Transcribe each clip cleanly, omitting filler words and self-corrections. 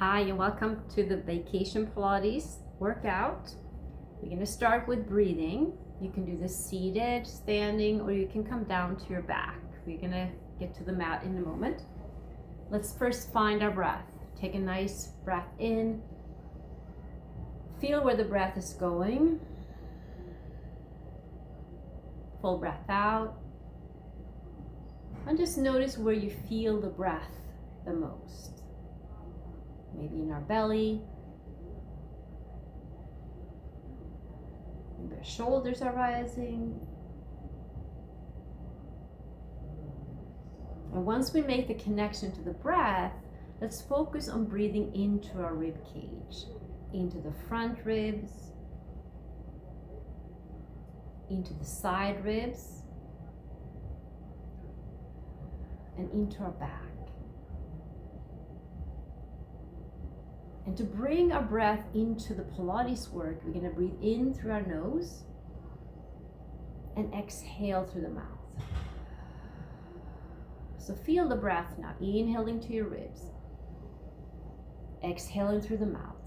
Hi, and welcome to the Vacation Pilates workout. We're going to start with breathing. You can do this seated, standing, or you can come down to your back. We're going to get to the mat in a moment. Let's first find our breath. Take a nice breath in. Feel where the breath is going. Full breath out. And just notice where you feel the breath the most. Maybe in our belly. Maybe our shoulders are rising. And once we make the connection to the breath, let's focus on breathing into our rib cage, into the front ribs, into the side ribs, and into our back. And to bring our breath into the Pilates work, we're going to breathe in through our nose and exhale through the mouth. So feel the breath now, inhaling to your ribs, exhaling through the mouth.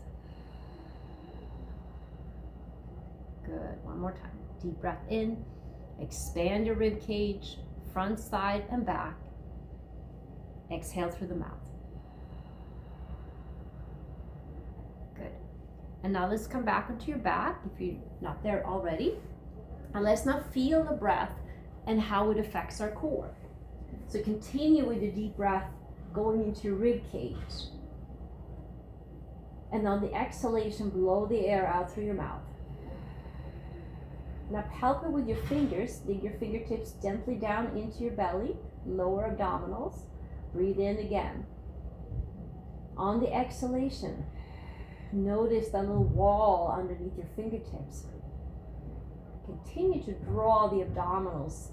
Good, one more time. Deep breath in, expand your rib cage, front, side, and back. Exhale through the mouth. Good. And now let's come back onto your back if you're not there already. And let's now feel the breath and how it affects our core. So continue with the deep breath going into your rib cage. And on the exhalation, blow the air out through your mouth. Now palpate with your fingers, dig your fingertips gently down into your belly, lower abdominals. Breathe in again. On the exhalation, notice that little wall underneath your fingertips. Continue to draw the abdominals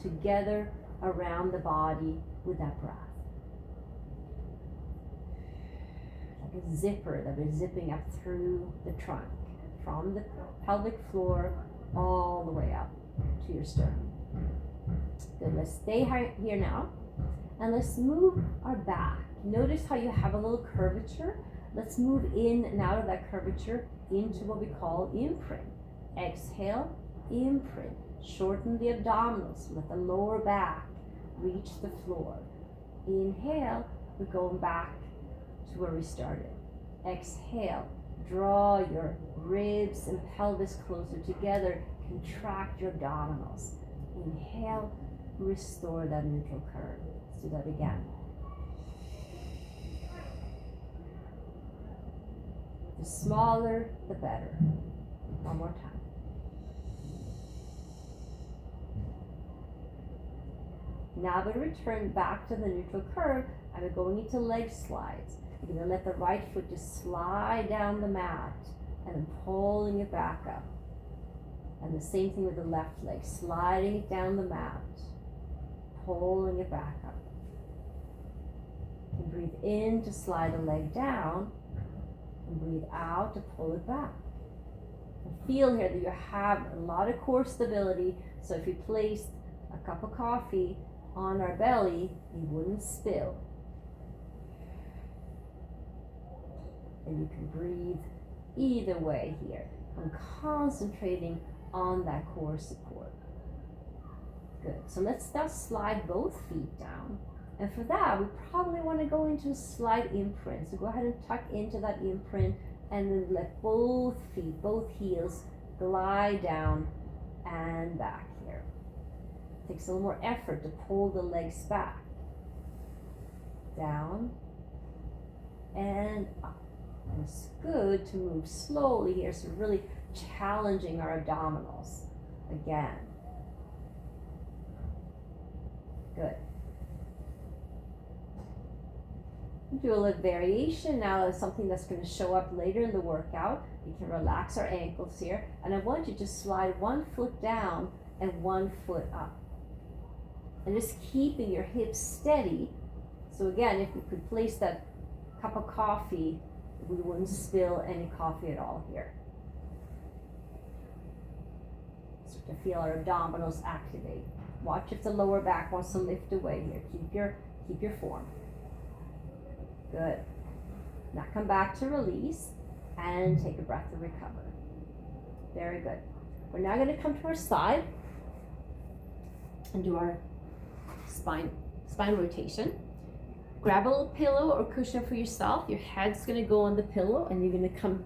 together around the body with that breath. Like a zipper that is zipping up through the trunk, from the pelvic floor all the way up to your sternum. Good, let's stay here now. And let's move our back. Notice how you have a little curvature. Let's move in and out of that curvature into what we call imprint. Exhale, imprint. Shorten the abdominals. Let the lower back reach the floor. Inhale, we're going back to where we started. Exhale, draw your ribs and pelvis closer together. Contract your abdominals. Inhale, restore that neutral curve. Let's do that again. The smaller, the better. One more time. Now we return back to the neutral curve and we're going into leg slides. You're going to let the right foot just slide down the mat and then pulling it back up. And the same thing with the left leg, sliding it down the mat, pulling it back up. And breathe in to slide the leg down, and breathe out to pull it back. And feel here that you have a lot of core stability, so if you placed a cup of coffee on our belly, you wouldn't spill. And you can breathe either way here. I'm concentrating on that core support. Good, so let's now slide both feet down. And for that, we probably want to go into a slight imprint. So go ahead and tuck into that imprint and then let both feet, both heels glide down and back here. It takes a little more effort to pull the legs back. Down and up. And it's good to move slowly here, so really challenging our abdominals. Again. Good. Do a little variation now. Is something that's going to show up later in the workout. We can relax our ankles here, and I want you to slide one foot down and one foot up, and just keeping your hips steady. So again, if we could place that cup of coffee, we wouldn't spill any coffee at all here. So to feel our abdominals activate. Watch if the lower back wants to lift away here. Keep your form. Good. Now come back to release and take a breath to recover. Very good. We're now going to come to our side and do our spine rotation. Grab a little pillow or cushion for yourself. Your head's going to go on the pillow and you're going to come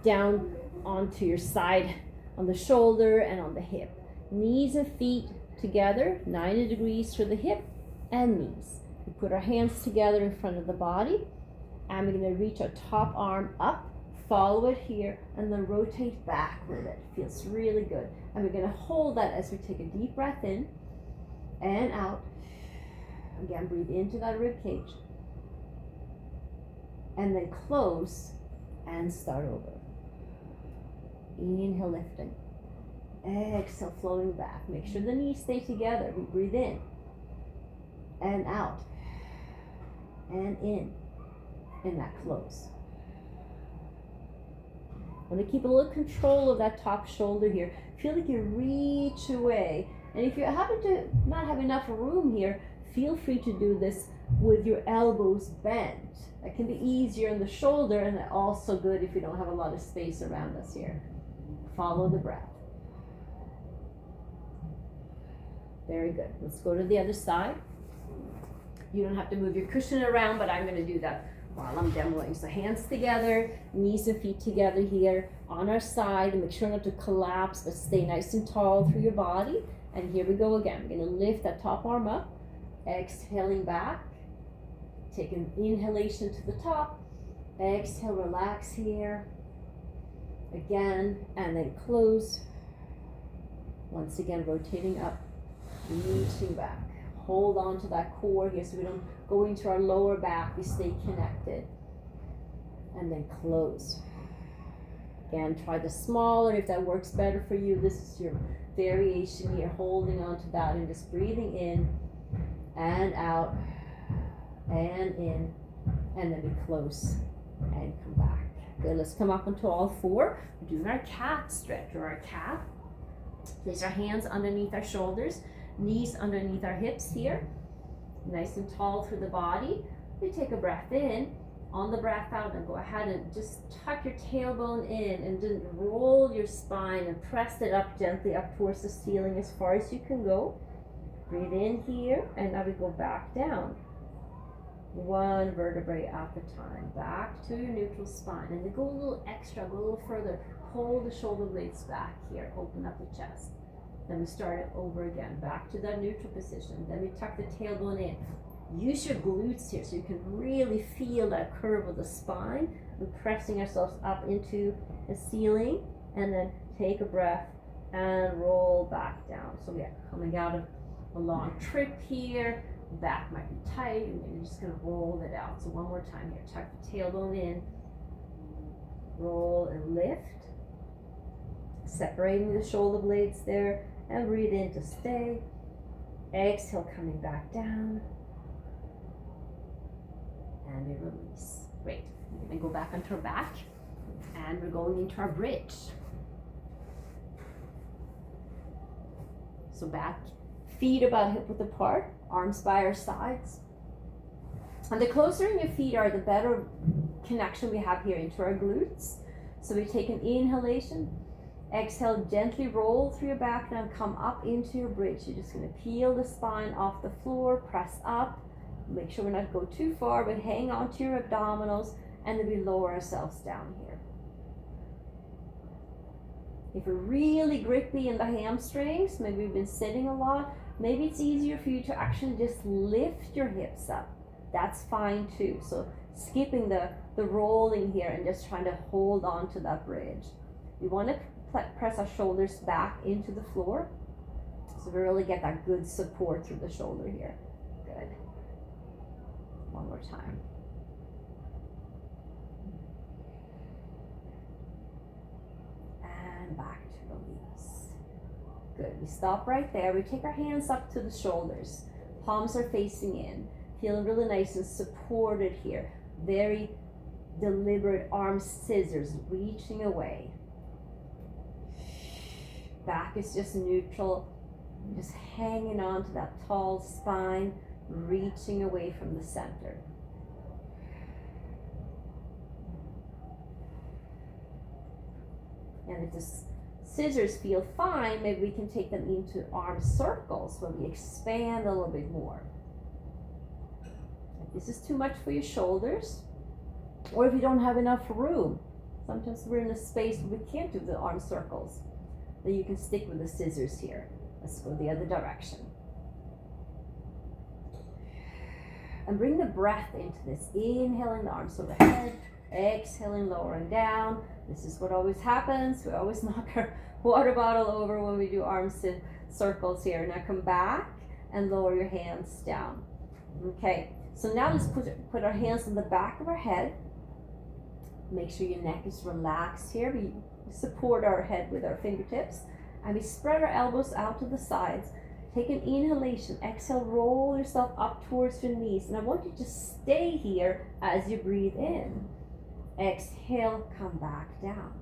down onto your side on the shoulder and on the hip. Knees and feet together, 90 degrees for the hip and knees. We put our hands together in front of the body and we're going to reach our top arm up, follow it here, and then rotate back with it. Feels really good. And we're going to hold that as we take a deep breath in and out. Again, breathe into that rib cage. And then close and start over. Inhale, lifting. Exhale, flowing back. Make sure the knees stay together. We breathe in and out and in, and that close. I want to keep a little control of that top shoulder here. Feel like you reach away. And if you happen to not have enough room here, feel free to do this with your elbows bent. That can be easier on the shoulder and also good if you don't have a lot of space around us here. Follow the breath. Very good. Let's go to the other side. You don't have to move your cushion around, but I'm going to do that while I'm demoing. So hands together, knees and feet together here on our side, and make sure not to collapse, but stay nice and tall through your body. And here we go again. We're going to lift that top arm up, exhaling back. Take an inhalation to the top. Exhale, relax here. Again, and then close. Once again, rotating up, reaching back. Hold on to that core here so we don't go into our lower back. We stay connected. And then close. Again, try the smaller if that works better for you. This is your variation here, holding on to that and just breathing in and out and in, and then we close and come back. Good, let's come up onto all four. We're doing our cat stretch or our cat. Place our hands underneath our shoulders, knees underneath our hips here, nice and tall through the body. We take a breath in. On the breath out, and go ahead and just tuck your tailbone in and then roll your spine and press it up gently up towards the ceiling as far as you can go. Breathe in here, and now we go back down. One vertebrae at a time. Back to your neutral spine. And then go a little extra, go a little further. Pull the shoulder blades back here. Open up the chest. Then we start it over again. Back to that neutral position. Then we tuck the tailbone in. Use your glutes here so you can really feel that curve of the spine. We're pressing ourselves up into the ceiling. And then take a breath and roll back down. So we are coming out of a long trip here. Back might be tight, and you're just going to roll it out. So one more time here. Tuck the tailbone in. Roll and lift. Separating the shoulder blades there. And breathe in to stay. Exhale, coming back down. And we release. Great. We're going to go back onto our back. And we're going into our bridge. So back, feet about hip width apart. Arms by our sides. And the closer your feet are, the better connection we have here into our glutes. So we take an inhalation. Exhale, gently roll through your back and come up into your bridge. You're just going to peel the spine off the floor, press up. Make sure we're not go too far, but hang on to your abdominals, and then we lower ourselves down here. If we're really grippy in the hamstrings, maybe we've been sitting a lot, maybe it's easier for you to actually just lift your hips up. That's fine too. So skipping the rolling here and just trying to hold on to that bridge. We want to press our shoulders back into the floor. So we really get that good support through the shoulder here. Good. One more time. And back to release. Good. We stop right there. We take our hands up to the shoulders. Palms are facing in. Feeling really nice and supported here. Very deliberate arm scissors reaching away. Back is just neutral. Just hanging on to that tall spine, reaching away from the center. And if the scissors feel fine, maybe we can take them into arm circles where we expand a little bit more. If this is too much for your shoulders, or if you don't have enough room, sometimes we're in a space where we can't do the arm circles, then you can stick with the scissors here. Let's go the other direction. And bring the breath into this. Inhaling the arms overhead, exhaling, lowering down. This is what always happens. We always knock our water bottle over when we do arm circles here. Now come back and lower your hands down. Okay, so now let's put our hands on the back of our head. Make sure your neck is relaxed here. We support our head with our fingertips. And we spread our elbows out to the sides. Take an inhalation. Exhale, roll yourself up towards your knees. And I want you to stay here as you breathe in. Exhale, come back down.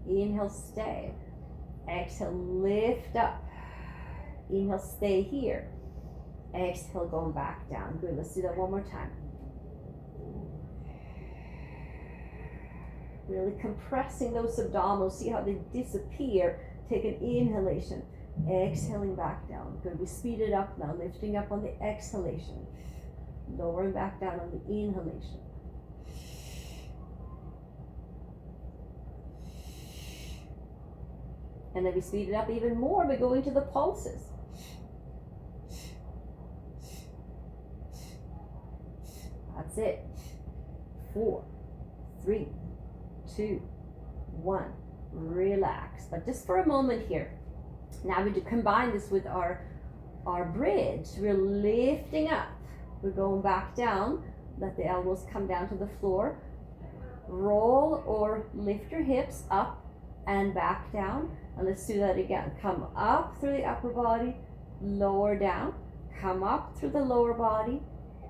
Inhale, stay. Exhale, lift up. Inhale, stay here. Exhale, going back down. Good, let's do that one more time. Really compressing those abdominals. See how they disappear. Take an inhalation. Exhaling back down. Good, we speed it up now. Lifting up on the exhalation. Lowering back down on the inhalation. And then we speed it up even more by going to the pulses. That's it. 4, 3, 2, 1. Relax. But just for a moment here. Now we do combine this with our bridge. We're lifting up. We're going back down. Let the elbows come down to the floor. Roll or lift your hips up and back down. And let's do that again. Come up through the upper body, lower down. Come up through the lower body,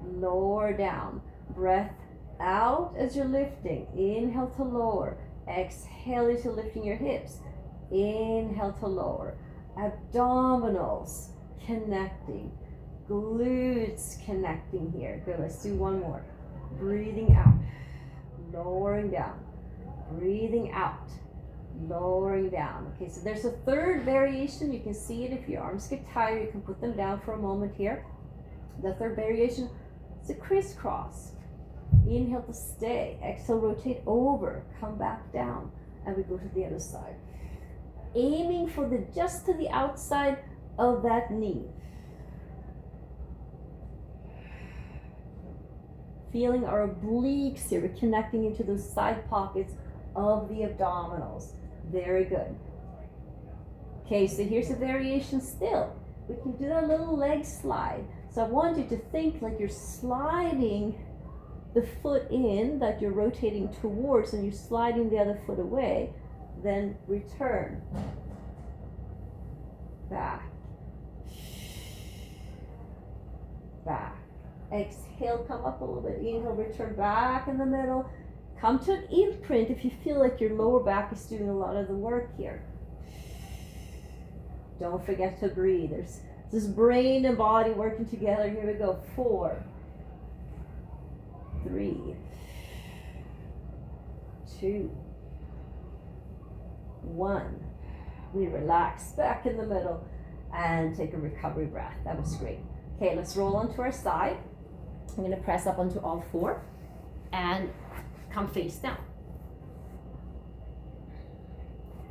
lower down. Breath out as you're lifting. Inhale to lower. Exhale as you're lifting your hips. Inhale to lower. Abdominals connecting. Glutes connecting here. Good, let's do one more. Breathing out. Lowering down. Breathing out. Lowering down. Okay, so there's a third variation. You can see it if your arms get tired. You can put them down for a moment here. The third variation is a crisscross. Inhale to stay. Exhale, rotate over. Come back down. And we go to the other side. Aiming for just to the outside of that knee. Feeling our obliques here. We're connecting into those side pockets of the abdominals. Very good. Okay, so here's a variation still. We can do that little leg slide. So I want you to think like you're sliding the foot in that you're rotating towards and you're sliding the other foot away. Then return. Back. Back. Exhale, come up a little bit. Inhale, return back in the middle. Come to an imprint if you feel like your lower back is doing a lot of the work here. Don't forget to breathe. There's this brain and body working together. Here we go. 4, 3, 2, 1. We relax back in the middle and take a recovery breath. That was great. Okay, let's roll onto our side. I'm going to press up onto all 4 and come face down.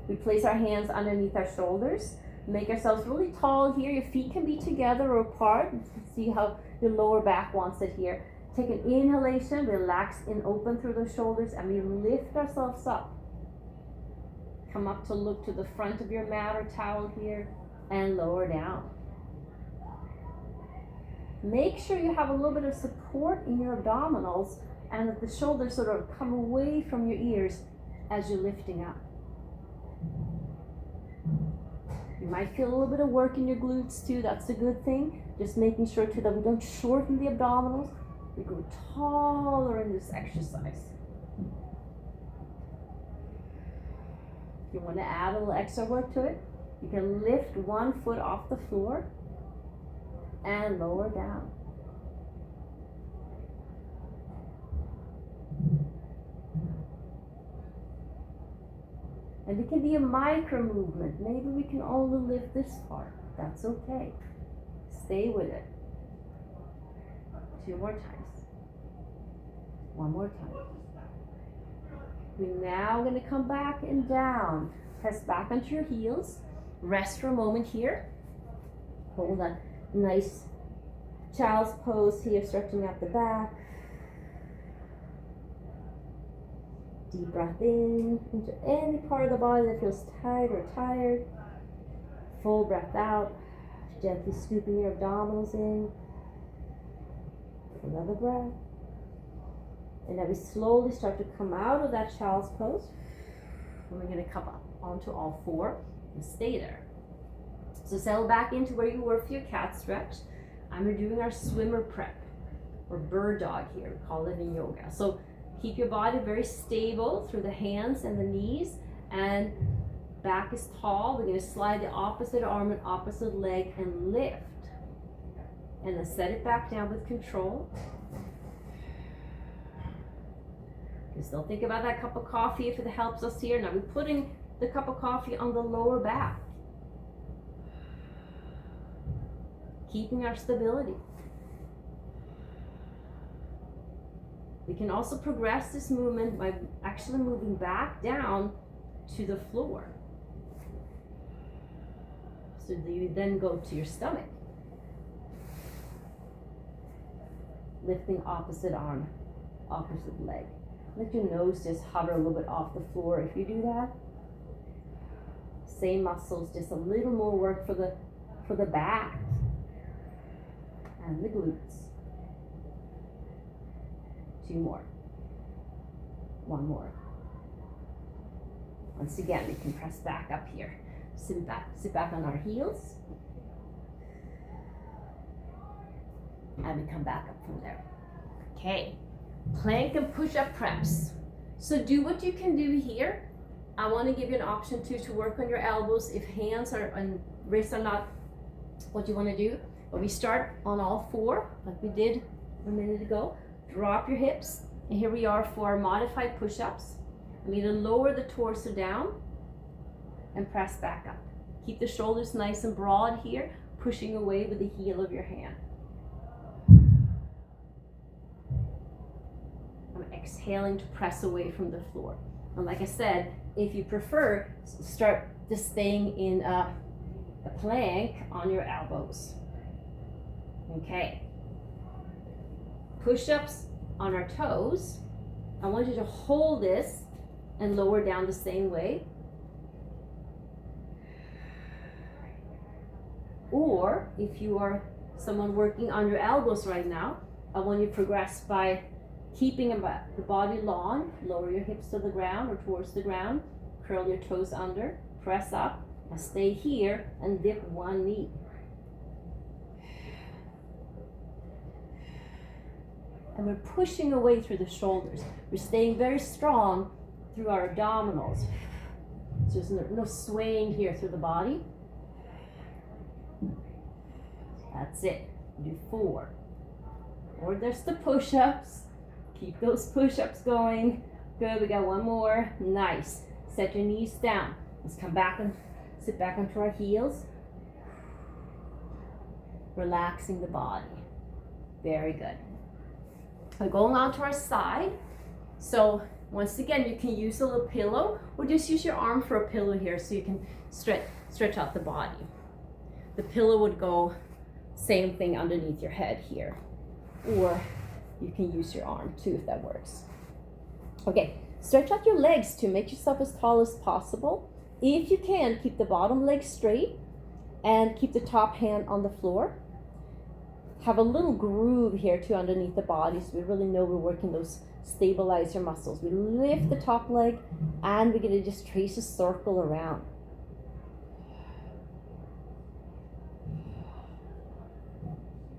We place our hands underneath our shoulders. Make ourselves really tall here. Your feet can be together or apart. See how your lower back wants it here. Take an inhalation, relax and open through the shoulders, and we lift ourselves up. Come up to look to the front of your mat or towel here and lower down. Make sure you have a little bit of support in your abdominals and that the shoulders sort of come away from your ears as you're lifting up. You might feel a little bit of work in your glutes too. That's a good thing. Just making sure too that we don't shorten the abdominals. We go taller in this exercise. If you want to add a little extra work to it, you can lift one foot off the floor and lower down. And it can be a micro movement. Maybe we can only lift this far. That's okay. Stay with it. 2 more times. 1 more time. We're now going to come back and down. Press back onto your heels. Rest for a moment here. Hold that nice child's pose here, stretching out the back. Deep breath in into any part of the body that feels tight or tired. Full breath out. Gently scooping your abdominals in. Another breath. And then we slowly start to come out of that child's pose. And we're going to come up onto all 4 and stay there. So settle back into where you were for your cat stretch. And we're doing our swimmer prep or bird dog here. We call it in yoga. So keep your body very stable through the hands and the knees, and back is tall. We're going to slide the opposite arm and opposite leg and lift. And then set it back down with control. You can still think about that cup of coffee if it helps us here. Now we're putting the cup of coffee on the lower back. Keeping our stability. We can also progress this movement by actually moving back down to the floor. So you then go to your stomach. Lifting opposite arm, opposite leg. Let your nose just hover a little bit off the floor if you do that. Same muscles, just a little more work for the back and the glutes. 2 more. 1 more. Once again, we can press back up here. Sit back on our heels. And we come back up from there. Okay, plank and push-up preps. So do what you can do here. I want to give you an option to work on your elbows if hands and wrists are not what you want to do. But we start on all 4, like we did a minute ago. Drop your hips, and here we are for our modified push-ups. I'm going to lower the torso down and press back up. Keep the shoulders nice and broad here, pushing away with the heel of your hand. I'm exhaling to press away from the floor. And like I said, if you prefer, start just staying in a plank on your elbows. Okay. Push-ups on our toes. I want you to hold this and lower down the same way. Or if you are someone working on your elbows right now, I want you to progress by keeping the body long. Lower your hips to the ground or towards the ground. Curl your toes under. Press up and stay here and dip 1 knee. And we're pushing away through the shoulders. We're staying very strong through our abdominals. So there's no swaying here through the body. That's it. Do 4. Or there's the push-ups. Keep those push-ups going. Good, we got 1 more. Nice. Set your knees down. Let's come back and sit back onto our heels. Relaxing the body. Very good. We're going on to our side. So once again, you can use a little pillow or just use your arm for a pillow here so you can stretch out the body. The pillow would go same thing underneath your head here. Or you can use your arm too if that works. Okay, stretch out your legs to make yourself as tall as possible. If you can, keep the bottom leg straight and keep the top hand on the floor. Have a little groove here too underneath the body so we really know we're working those stabilizer muscles. We lift the top leg and we're going to just trace a circle around.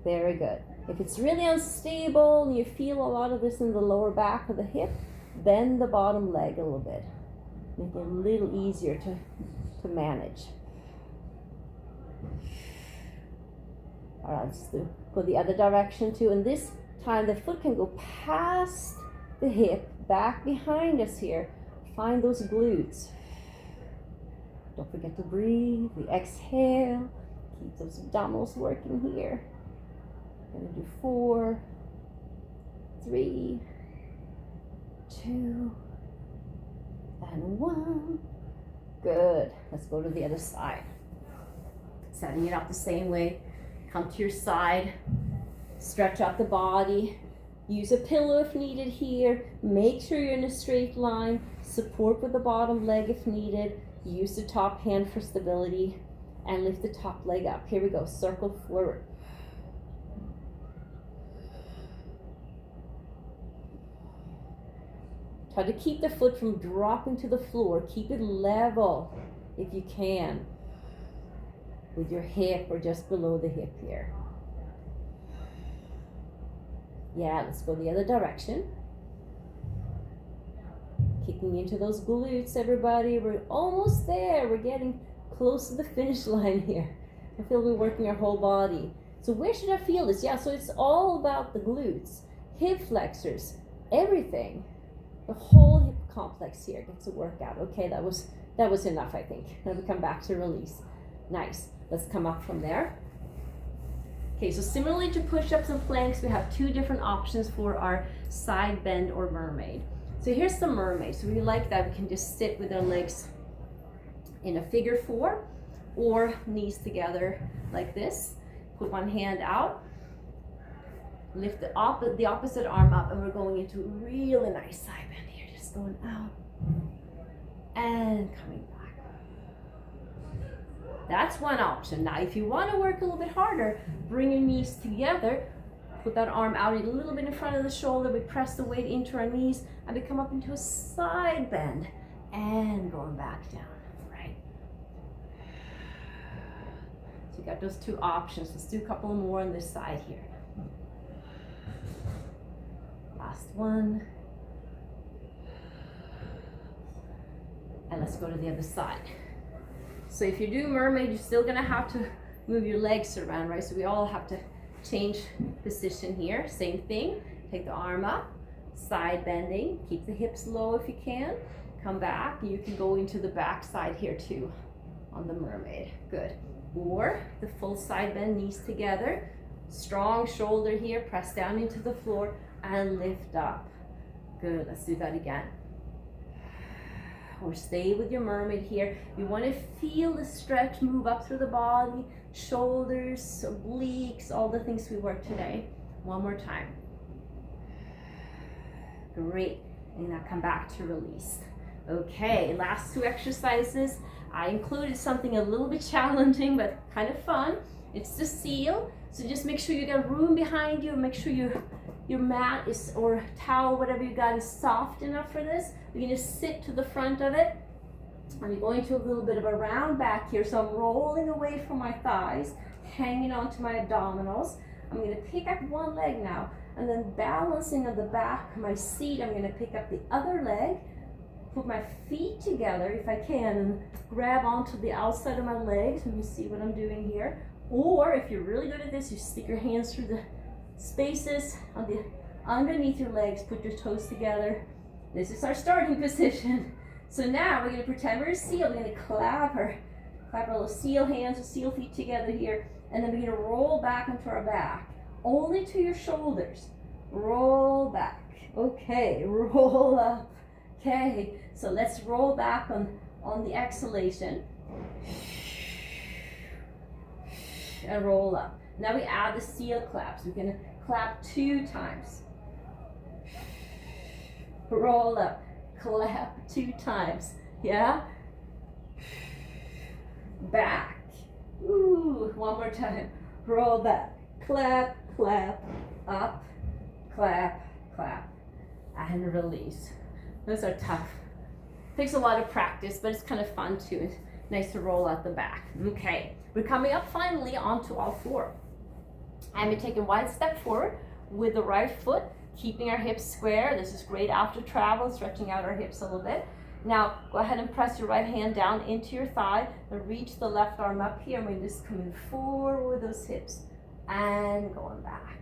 Very good. If it's really unstable and you feel a lot of this in the lower back of the hip, bend the bottom leg a little bit. Make it a little easier to manage. All right, let's go the other direction too. And this time the foot can go past the hip, back behind us here. Find those glutes. Don't forget to breathe. We exhale. Keep those abdominals working here. We're going to do 4, 3, 2, and 1. Good. Let's go to the other side. Setting it up the same way. Come to your side. Stretch out the body. Use a pillow if needed here. Make sure you're in a straight line. Support with the bottom leg if needed. Use the top hand for stability. And lift the top leg up. Here we go. Circle forward. Try to keep the foot from dropping to the floor. Keep it level if you can, with your hip or just below the hip here. Yeah, let's go the other direction. Kicking into those glutes, everybody. We're almost there. We're getting close to the finish line here. I feel we're working our whole body. So where should I feel this? Yeah, so it's all about the glutes, hip flexors, everything. The whole hip complex here gets a workout. Okay, that was enough, I think. Now we come back to release. Nice. Let's come up from there. Okay, so similarly to push-ups and planks, we have 2 different options for our side bend or mermaid. So here's the mermaid. So we like that. We can just sit with our legs in a figure 4 or knees together like this. Put one hand out. Lift the opposite arm up, and we're going into a really nice side bend here. Just going out and coming back. That's one option. Now, if you want to work a little bit harder, bring your knees together. Put that arm out a little bit in front of the shoulder. We press the weight into our knees, and we come up into a side bend and going back down. Right. So you got those 2 options. Let's do a couple more on this side here. Last one. And let's go to the other side. So if you do mermaid, you're still gonna have to move your legs around, right? So we all have to change position here. Same thing. Take the arm up, side bending. Keep the hips low if you can. Come back. You can go into the back side here too on the mermaid. Good. Or the full side bend, knees together. Strong shoulder here. Press down into the floor and lift up. Good. Let's do that again. Or stay with your mermaid here. You want to feel the stretch move up through the body, shoulders, obliques, all the things we worked today. One more time. Great. And now come back to release. Okay, last 2 exercises. I included something a little bit challenging but kind of fun. It's the seal. So just make sure you got room behind you. Make sure your mat is, or towel, whatever you got, is soft enough for this. You're going to sit to the front of it. I'm going to a little bit of a round back here. So I'm rolling away from my thighs, hanging onto my abdominals. I'm going to pick up one leg now, and then balancing on the back of my seat, I'm going to pick up the other leg, put my feet together if I can, and grab onto the outside of my legs. And you see what I'm doing here. Or if you're really good at this, you stick your hands through the spaces on the underneath your legs, put your toes together. This is our starting position. So now we're going to pretend we're a seal. We're going to clap our little seal hands or seal feet together here, and then we're going to roll back onto our back, only to your shoulders. Roll back. Okay, roll up. Okay, so let's roll back on the exhalation. And roll up. Now we add the seal claps. We're going to clap 2 times. Roll up. Clap 2 times. Yeah? Back. Ooh, one more time. Roll back. Clap, clap, up, clap, clap, and release. Those are tough. Takes a lot of practice, but it's kind of fun too. It's nice to roll out the back. Okay. We're coming up finally onto all 4. And we're taking 1 step forward with the right foot, keeping our hips square. This is great after travel, stretching out our hips a little bit. Now, go ahead and press your right hand down into your thigh and reach the left arm up here. And we're just coming forward with those hips and going back.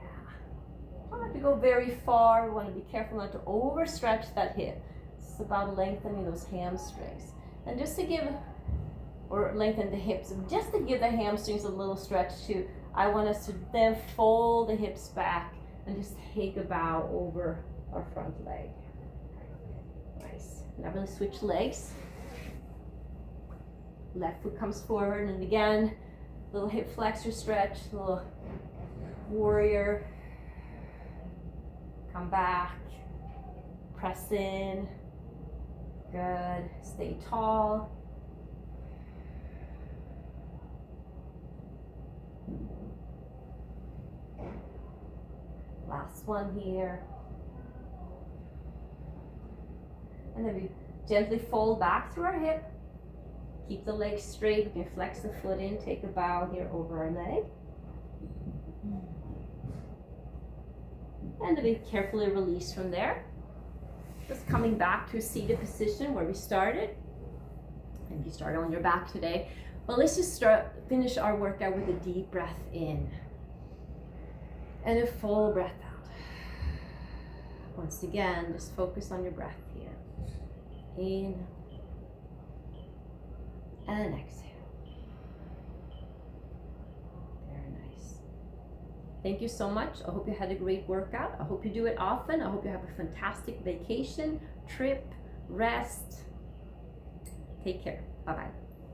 Yeah. we go very far. We want to be careful not to overstretch that hip. It's about lengthening those hamstrings. And just to give, or lengthen the hips, just to give the hamstrings a little stretch too, I want us to then fold the hips back and just take a bow over our front leg. Nice. Now we'll switch legs. Left foot comes forward, and again, little hip flexor stretch, little warrior. Come back, press in. Good. Stay tall. Last one here. And then we gently fold back through our hip. Keep the legs straight. We can flex the foot in. Take a bow here over our leg. And then we carefully release from there. Just coming back to a seated position where we started. And you started on your back today. But let's just finish our workout with a deep breath in. And a full breath out. Once again, just focus on your breath here. In. And exhale. Very nice. Thank you so much. I hope you had a great workout. I hope you do it often. I hope you have a fantastic vacation, trip, rest. Take care. Bye-bye.